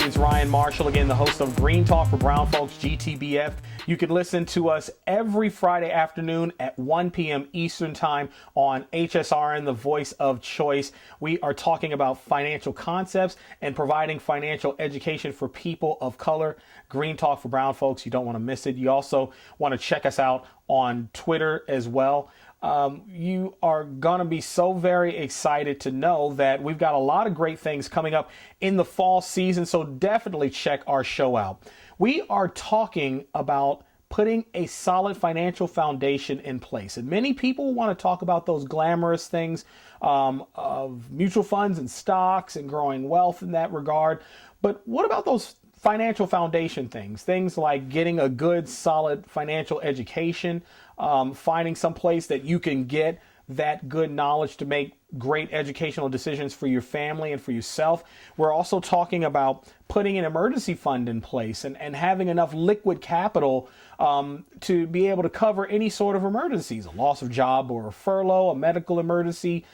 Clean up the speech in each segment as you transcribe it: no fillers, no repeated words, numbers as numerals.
It's Ryan Marshall again, the host of Green Talk for Brown Folks, GTBF. You can listen to us every Friday afternoon at 1 p.m. Eastern Time on HSRN, the voice of choice. We are talking about financial concepts and providing financial education for people of color. Green Talk for Brown Folks. You don't want to miss it. You also want to check us out on Twitter as well. You are going to be so very excited to know that we've got a lot of great things coming up in the fall season, so definitely check our show out. We are talking about putting a solid financial foundation in place. And many people want to talk about those glamorous things of mutual funds and stocks and growing wealth in that regard. But what about those financial foundation things like getting a good, solid financial education, finding some place that you can get that good knowledge to make great educational decisions for your family and for yourself. We're also talking about putting an emergency fund in place and having enough liquid capital to be able to cover any sort of emergencies, a loss of job or a furlough, a medical emergency,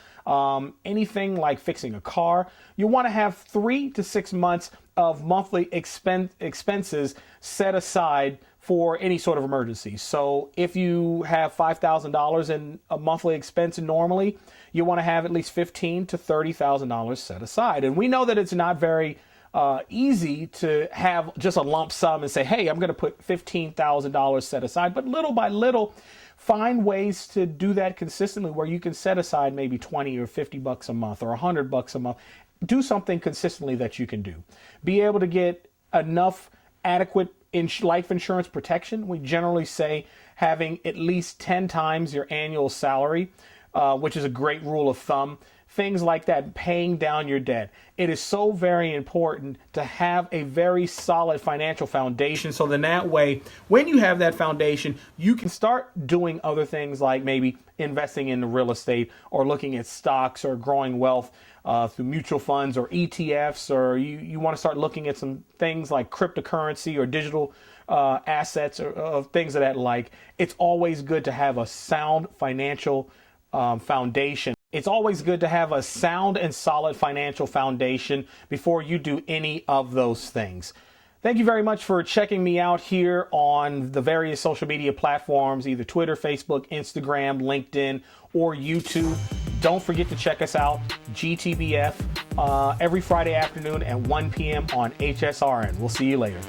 anything like fixing a car. You want to have 3 to 6 months of monthly expenses set aside for any sort of emergency. So if you have $5,000 in a monthly expense normally, you want to have at least $15,000 to $30,000 set aside. And we know that it's not very easy to have just a lump sum and say, hey, I'm going to put $15,000 set aside. But little by little, find ways to do that consistently where you can set aside maybe 20 or 50 bucks a month or $100 a month. Do something consistently that you can do. Be able to get enough adequate life insurance protection. We generally say having at least 10 times your annual salary, which is a great rule of thumb. Things like that, paying down your debt. It is so very important to have a very solid financial foundation. So then that way, when you have that foundation, you can start doing other things like maybe investing in real estate or looking at stocks or growing wealth through mutual funds or ETFs, or you want to start looking at some things like cryptocurrency or digital assets or things of that like. It's always good to have a sound financial foundation. It's always good to have a sound and solid financial foundation before you do any of those things. Thank you very much for checking me out here on the various social media platforms, either Twitter, Facebook, Instagram, LinkedIn, or YouTube. Don't forget to check us out, GTBF, every Friday afternoon at 1 p.m. on HSRN. We'll see you later.